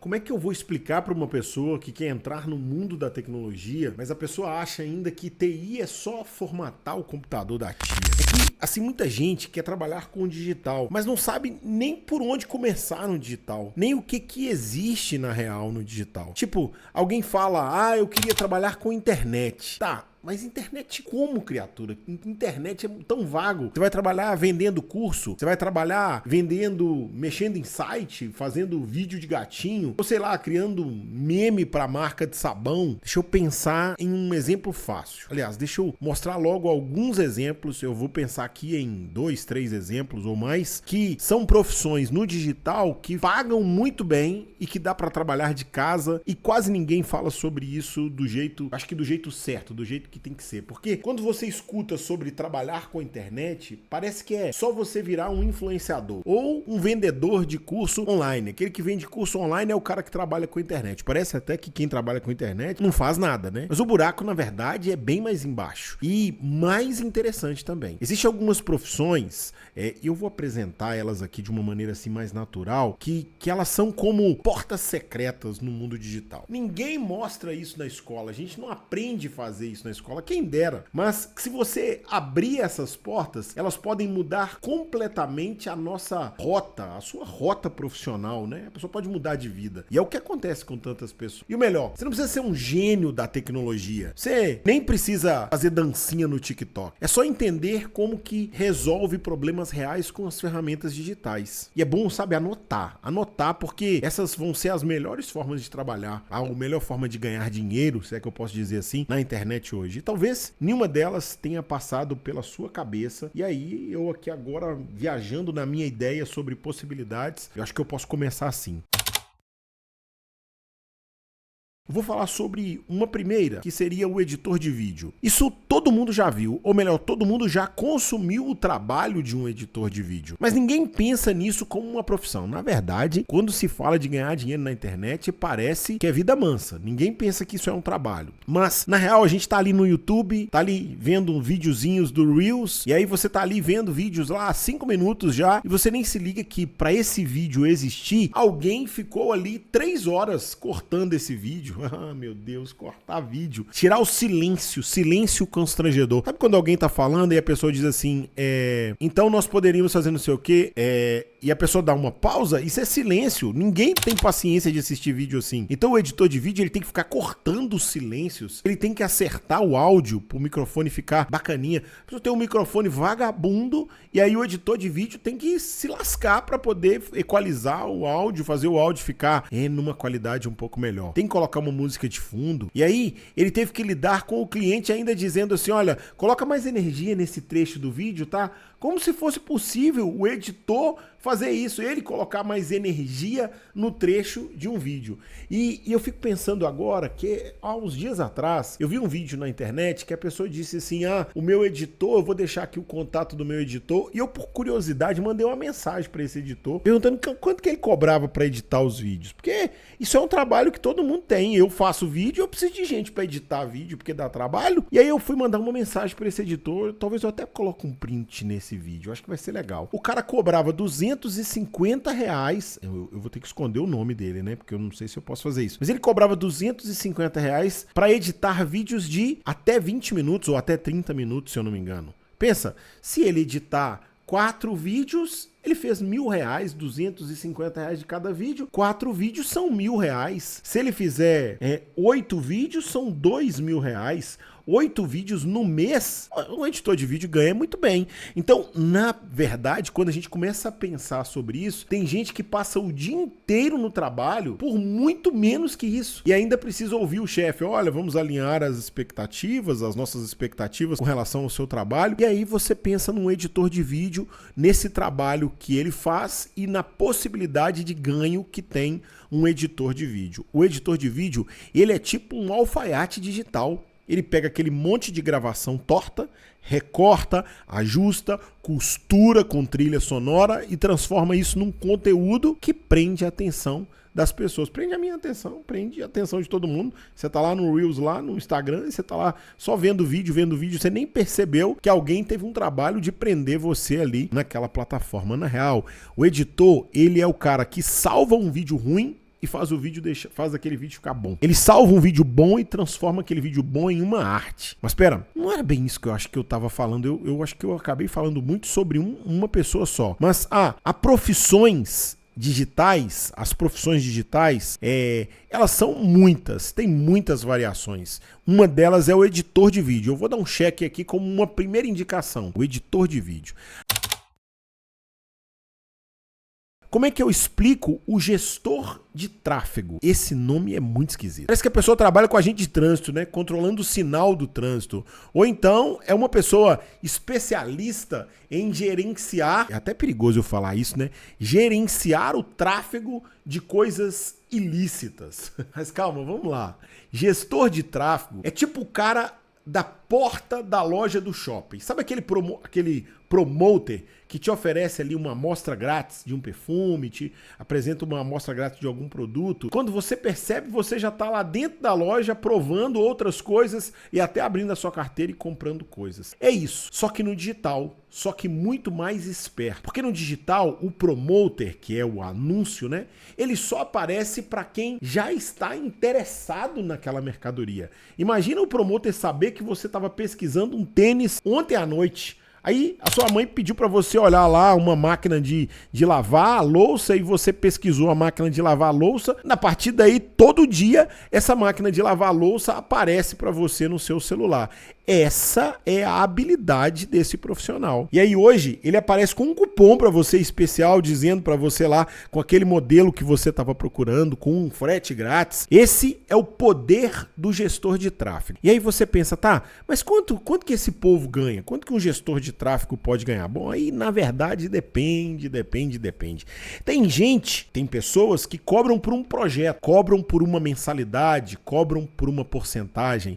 Como é que eu vou explicar para uma pessoa que quer entrar no mundo da tecnologia, mas a pessoa acha ainda que TI é só formatar o computador da tia? É que, assim, muita gente quer trabalhar com o digital, mas não sabe nem por onde começar no digital, nem o que existe na real no digital. Tipo, alguém fala, eu queria trabalhar com internet. Tá. Mas internet como, criatura? Internet é tão vago. Você vai trabalhar vendendo curso? Você vai trabalhar mexendo em site, fazendo vídeo de gatinho? Ou sei lá, criando meme para marca de sabão? Deixa eu pensar em um exemplo fácil. Aliás, deixa eu mostrar logo alguns exemplos. Eu vou pensar aqui em 2, 3 exemplos ou mais, que são profissões no digital que pagam muito bem e que dá para trabalhar de casa, e quase ninguém fala sobre isso do jeito certo, do jeito que tem que ser. Porque quando você escuta sobre trabalhar com a internet, parece que é só você virar um influenciador ou um vendedor de curso online. Aquele que vende curso online é o cara que trabalha com a internet. Parece até que quem trabalha com a internet não faz nada, né? Mas o buraco, na verdade, é bem mais embaixo. E mais interessante também. Existem algumas profissões, e eu vou apresentar elas aqui de uma maneira assim mais natural, que elas são como portas secretas no mundo digital. Ninguém mostra isso na escola. A gente não aprende a fazer isso na escola, quem dera. Mas se você abrir essas portas, elas podem mudar completamente a nossa rota, a sua rota profissional, né? A pessoa pode mudar de vida. E é o que acontece com tantas pessoas. E o melhor, você não precisa ser um gênio da tecnologia. Você nem precisa fazer dancinha no TikTok. É só entender como que resolve problemas reais com as ferramentas digitais. E é bom, sabe, anotar, porque essas vão ser as melhores formas de trabalhar, a melhor forma de ganhar dinheiro, se é que eu posso dizer assim, na internet hoje. E talvez nenhuma delas tenha passado pela sua cabeça. E aí, eu aqui agora, viajando na minha ideia sobre possibilidades, eu acho que eu posso começar assim. Eu vou falar sobre uma primeira, que seria o editor de vídeo. Isso todo mundo já viu, ou melhor, todo mundo já consumiu o trabalho de um editor de vídeo. Mas ninguém pensa nisso como uma profissão. Na verdade, quando se fala de ganhar dinheiro na internet, parece que é vida mansa. Ninguém pensa que isso é um trabalho. Mas, na real, a gente tá ali no YouTube, tá ali vendo videozinhos do Reels, e aí você tá ali vendo vídeos lá, 5 minutos já, e você nem se liga que para esse vídeo existir, alguém ficou ali 3 horas cortando esse vídeo. Ah, meu Deus, cortar vídeo. Tirar o silêncio constrangedor. Sabe quando alguém tá falando e a pessoa diz assim, então nós poderíamos fazer não sei o quê, e a pessoa dá uma pausa? Isso é silêncio. Ninguém tem paciência de assistir vídeo assim. Então o editor de vídeo, ele tem que ficar cortando os silêncios. Ele tem que acertar o áudio pro microfone ficar bacaninha. A pessoa tem um microfone vagabundo e aí o editor de vídeo tem que se lascar pra poder equalizar o áudio, fazer o áudio ficar numa qualidade um pouco melhor. Tem que colocar uma música de fundo. E aí ele teve que lidar com o cliente ainda dizendo assim, olha, coloca mais energia nesse trecho do vídeo, tá? Como se fosse possível o editor fazer isso, ele colocar mais energia no trecho de um vídeo. E eu fico pensando agora que há uns dias atrás eu vi um vídeo na internet que a pessoa disse assim, o meu editor, eu vou deixar aqui o contato do meu editor, e eu por curiosidade mandei uma mensagem para esse editor perguntando quanto que ele cobrava para editar os vídeos, porque isso é um trabalho que todo mundo tem. Eu faço vídeo, eu preciso de gente para editar vídeo porque dá trabalho. E aí eu fui mandar uma mensagem para esse editor, talvez eu até coloque um print nesse vídeo, acho que vai ser legal. O cara cobrava R$250, eu vou ter que esconder o nome dele, né, porque eu não sei se eu posso fazer isso, mas ele cobrava R$250 para editar vídeos de até 20 minutos ou até 30 minutos, se eu não me engano. Pensa, se ele editar 4 vídeos, ele fez R$1.000, R$250 de cada vídeo. 4 vídeos são R$1.000. Se ele fizer 8 vídeos, são R$2.000. 8 vídeos no mês, um editor de vídeo ganha muito bem. Então, na verdade, quando a gente começa a pensar sobre isso, tem gente que passa o dia inteiro no trabalho por muito menos que isso. E ainda precisa ouvir o chefe, olha, vamos alinhar as nossas expectativas com relação ao seu trabalho. E aí você pensa num editor de vídeo, nesse trabalho que ele faz e na possibilidade de ganho que tem um editor de vídeo. O editor de vídeo, ele é tipo um alfaiate digital. Ele pega aquele monte de gravação torta, recorta, ajusta, costura com trilha sonora e transforma isso num conteúdo que prende a atenção das pessoas. Prende a minha atenção, prende a atenção de todo mundo. Você tá lá no Reels, lá no Instagram, e você tá lá só vendo vídeo, você nem percebeu que alguém teve um trabalho de prender você ali naquela plataforma. Na real, o editor, ele é o cara que salva um vídeo ruim e faz o vídeo, faz aquele vídeo ficar bom. Ele salva um vídeo bom e transforma aquele vídeo bom em uma arte. Mas pera, não era bem isso que eu acho que eu tava falando. Eu acho que eu acabei falando muito sobre uma pessoa só. Mas, há profissões digitais, as profissões digitais, elas são muitas, tem muitas variações. Uma delas é o editor de vídeo. Eu vou dar um check aqui como uma primeira indicação, o editor de vídeo. Como é que eu explico o gestor de tráfego? Esse nome é muito esquisito. Parece que a pessoa trabalha com agente de trânsito, né? Controlando o sinal do trânsito. Ou então é uma pessoa especialista em gerenciar, é até perigoso eu falar isso, né? Gerenciar o tráfego de coisas ilícitas. Mas calma, vamos lá. Gestor de tráfego é tipo o cara da porta da loja do shopping. Sabe aquele promoter que te oferece ali uma amostra grátis de um perfume, te apresenta uma amostra grátis de algum produto? Quando você percebe, você já está lá dentro da loja provando outras coisas e até abrindo a sua carteira e comprando coisas. É isso, só que no digital, só que muito mais esperto. Porque no digital, o promoter, que é o anúncio, né? Ele só aparece para quem já está interessado naquela mercadoria. Imagina o promoter saber que você estava pesquisando um tênis ontem à noite. Aí a sua mãe pediu para você olhar lá uma máquina de lavar a louça e você pesquisou a máquina de lavar a louça. Na partir daí, todo dia, essa máquina de lavar a louça aparece para você no seu celular. Essa é a habilidade desse profissional. E aí hoje ele aparece com um cupom para você especial, dizendo para você lá com aquele modelo que você estava procurando, com um frete grátis. Esse é o poder do gestor de tráfego. E aí você pensa, tá, mas quanto que esse povo ganha? Quanto que um gestor de tráfego pode ganhar? Bom, aí na verdade depende. Tem pessoas que cobram por um projeto, cobram por uma mensalidade, cobram por uma porcentagem.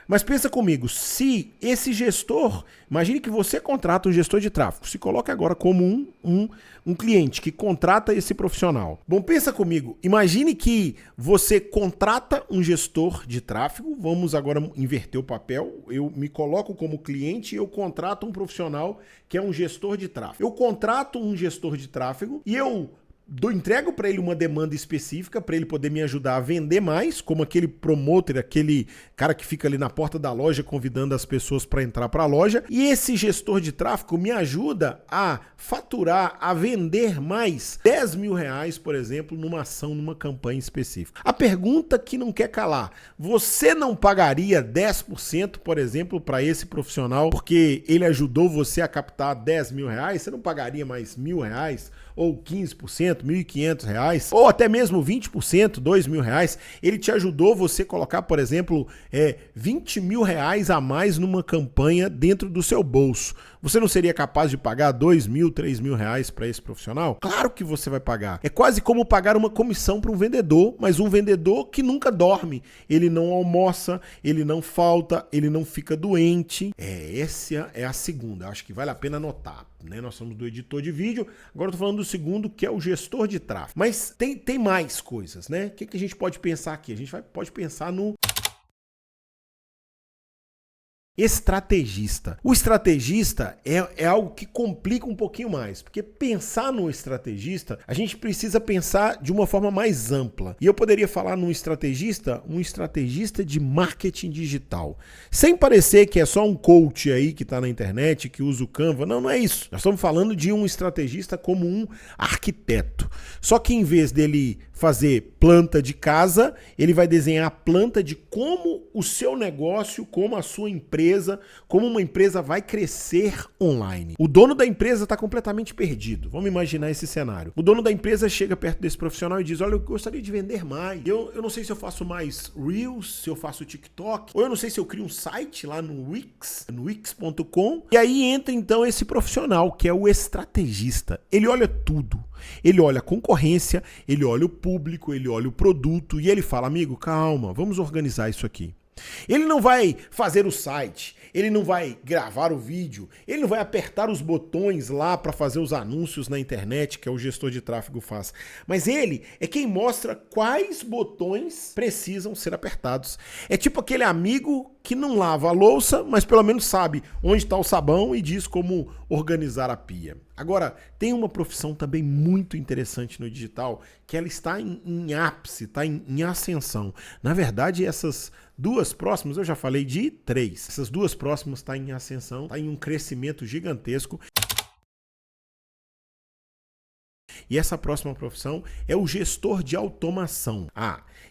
Mas pensa comigo, se esse gestor, imagine que você contrata um gestor de tráfego, se coloca agora como um cliente que contrata esse profissional. Bom, pensa comigo, imagine que você contrata um gestor de tráfego, vamos agora inverter o papel, eu me coloco como cliente e eu contrato um profissional que é um gestor de tráfego. Eu contrato um gestor de tráfego e eu entrego para ele uma demanda específica para ele poder me ajudar a vender mais, como aquele promoter, aquele cara que fica ali na porta da loja convidando as pessoas para entrar para a loja. E esse gestor de tráfego me ajuda a faturar, a vender mais R$10 mil, por exemplo, numa ação, numa campanha específica. A pergunta que não quer calar: você não pagaria 10%, por exemplo, para esse profissional porque ele ajudou você a captar R$10 mil? Você não pagaria mais R$1.000? Ou 15%, R$1.500, ou até mesmo 20%, R$2 mil. Ele te ajudou você colocar, por exemplo, R$20 mil a mais numa campanha dentro do seu bolso. Você não seria capaz de pagar R$2 mil, R$3 mil para esse profissional? Claro que você vai pagar. É quase como pagar uma comissão para um vendedor, mas um vendedor que nunca dorme. Ele não almoça, ele não falta, ele não fica doente. Essa é a segunda. Acho que vale a pena anotar, né? Nós somos do editor de vídeo, agora eu tô falando do segundo, que é o gestor de tráfego. Mas tem mais coisas, né? O que a gente pode pensar aqui? A gente pode pensar no estrategista. O estrategista é algo que complica um pouquinho mais, porque pensar no estrategista, a gente precisa pensar de uma forma mais ampla. E eu poderia falar um estrategista de marketing digital. Sem parecer que é só um coach aí que está na internet, que usa o Canva. Não é isso. Nós estamos falando de um estrategista como um arquiteto. Só que em vez dele fazer planta de casa, ele vai desenhar a planta de como o seu negócio, como a sua empresa, como uma empresa vai crescer online. O dono da empresa está completamente perdido. Vamos imaginar esse cenário. O dono da empresa chega perto desse profissional e diz: olha, eu gostaria de vender mais. Eu não sei se eu faço mais Reels, se eu faço TikTok, ou eu não sei se eu crio um site lá no Wix, no wix.com. E aí entra então esse profissional, que é o estrategista. Ele olha tudo. Ele olha a concorrência, ele olha o público, ele olha o produto e ele fala: amigo, calma, vamos organizar isso aqui. Ele não vai fazer o site, ele não vai gravar o vídeo, ele não vai apertar os botões lá para fazer os anúncios na internet, que é o gestor de tráfego faz. Mas ele é quem mostra quais botões precisam ser apertados. É tipo aquele amigo que não lava a louça, mas pelo menos sabe onde está o sabão e diz como organizar a pia. Agora, tem uma profissão também muito interessante no digital, que ela está em ápice, está em ascensão. Na verdade, essas duas próximas, eu já falei de 3. Essas duas próximas estão em ascensão, está em um crescimento gigantesco. E essa próxima profissão é o gestor de automação.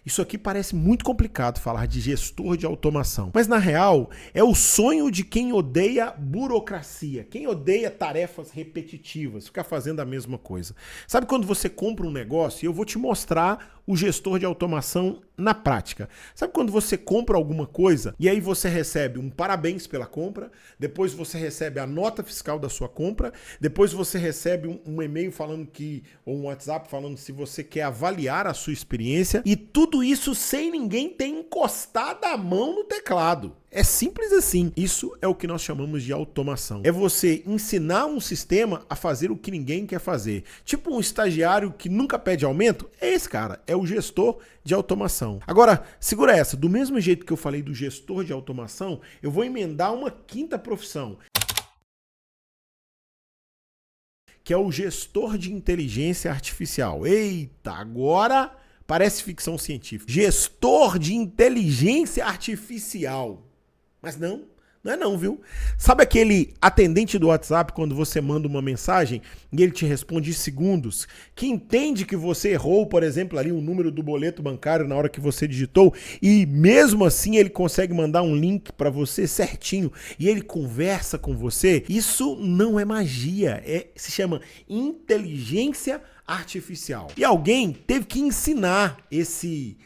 Isso aqui parece muito complicado falar de gestor de automação, mas na real é o sonho de quem odeia burocracia, quem odeia tarefas repetitivas, ficar fazendo a mesma coisa. Sabe quando você compra um negócio, e eu vou te mostrar o gestor de automação na prática. Sabe quando você compra alguma coisa e aí você recebe um parabéns pela compra, depois você recebe a nota fiscal da sua compra, depois você recebe um e-mail falando ou um WhatsApp falando se você quer avaliar a sua experiência, e tudo isso sem ninguém ter encostado a mão no teclado. É simples assim. Isso é o que nós chamamos de automação. É você ensinar um sistema a fazer o que ninguém quer fazer. Tipo um estagiário que nunca pede aumento, é esse cara, é o gestor de automação. Agora, segura essa, do mesmo jeito que eu falei do gestor de automação, eu vou emendar uma quinta profissão, que é o gestor de inteligência artificial. Eita, agora parece ficção científica. Gestor de inteligência artificial. Mas não é não, viu? Sabe aquele atendente do WhatsApp quando você manda uma mensagem e ele te responde em segundos, que entende que você errou, por exemplo, ali o número do boleto bancário na hora que você digitou e mesmo assim ele consegue mandar um link para você certinho e ele conversa com você? Isso não é magia, se chama inteligência artificial. E alguém teve que ensinar esse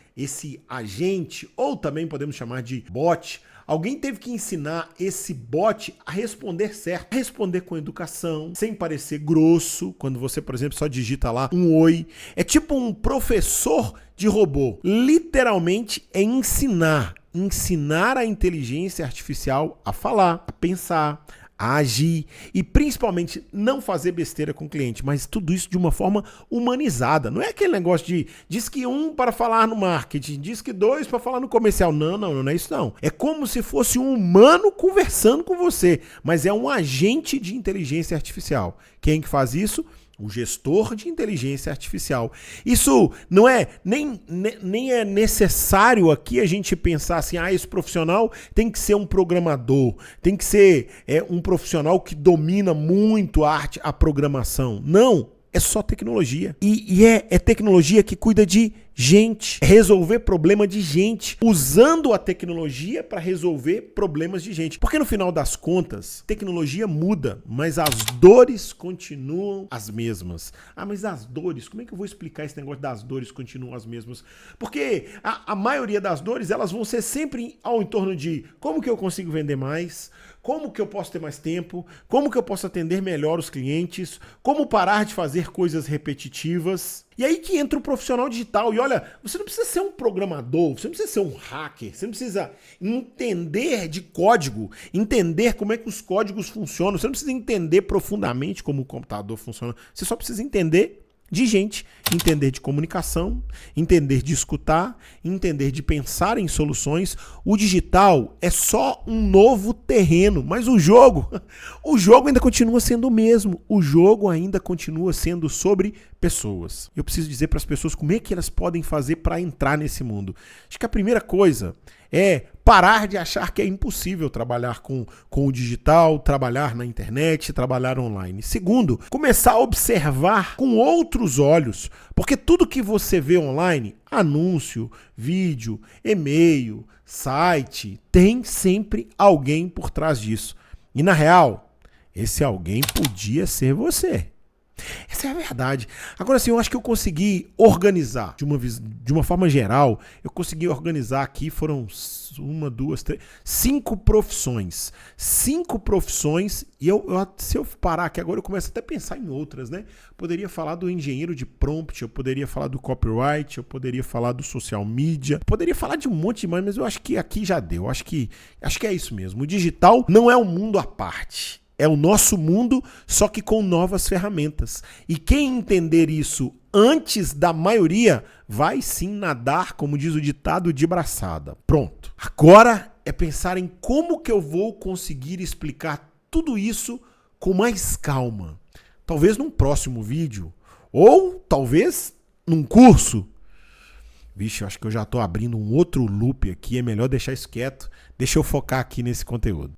agente, ou também podemos chamar de bot. Alguém teve que ensinar esse bot a responder certo, a responder com educação, sem parecer grosso, quando você, por exemplo, só digita lá um oi. É tipo um professor de robô. Literalmente é ensinar a inteligência artificial a falar, a pensar, a agir e principalmente não fazer besteira com o cliente, mas tudo isso de uma forma humanizada. Não é aquele negócio de diz que 1 para falar no marketing, diz que 2 para falar no comercial. Não é isso não. É como se fosse um humano conversando com você, mas é um agente de inteligência artificial. Quem que faz isso? O gestor de inteligência artificial. Isso não é nem é necessário aqui a gente pensar assim, esse profissional tem que ser um programador, tem que ser um profissional que domina muito a programação. Não, é só tecnologia. E é tecnologia que cuida de gente, resolver problema de gente, usando a tecnologia para resolver problemas de gente. Porque no final das contas, tecnologia muda, mas as dores continuam as mesmas. Mas as dores, como é que eu vou explicar esse negócio das dores continuam as mesmas? Porque a maioria das dores, elas vão ser sempre ao entorno de como que eu consigo vender mais, como que eu posso ter mais tempo, como que eu posso atender melhor os clientes, como parar de fazer coisas repetitivas. E aí que entra o profissional digital. E olha, você não precisa ser um programador, você não precisa ser um hacker, você não precisa entender de código, entender como é que os códigos funcionam, você não precisa entender profundamente como o computador funciona, você só precisa entender de gente, entender de comunicação, entender de escutar, entender de pensar em soluções. O digital é só um novo terreno, mas o jogo ainda continua sendo o mesmo. O jogo ainda continua sendo sobre pessoas. Eu preciso dizer para as pessoas como é que elas podem fazer para entrar nesse mundo. Acho que a primeira coisa é parar de achar que é impossível trabalhar com o digital, trabalhar na internet, trabalhar online. Segundo, começar a observar com outros olhos, porque tudo que você vê online, anúncio, vídeo, e-mail, site, tem sempre alguém por trás disso. E na real, esse alguém podia ser você. Essa é a verdade. Agora sim, eu acho que eu consegui organizar de uma forma geral, eu consegui organizar aqui, foram 1, 2, 3, 5 profissões. 5 profissões, e se eu parar aqui agora, eu começo até a pensar em outras, né? Poderia falar do engenheiro de prompt, eu poderia falar do copyright, eu poderia falar do social media, poderia falar de um monte de mais, mas eu acho que aqui já deu. Acho que é isso mesmo. O digital não é um mundo à parte. É o nosso mundo, só que com novas ferramentas. E quem entender isso antes da maioria, vai sim nadar, como diz o ditado, de braçada. Pronto. Agora é pensar em como que eu vou conseguir explicar tudo isso com mais calma. Talvez num próximo vídeo, ou talvez num curso. Vixe, eu acho que eu já tô abrindo um outro loop aqui, é melhor deixar isso quieto. Deixa eu focar aqui nesse conteúdo.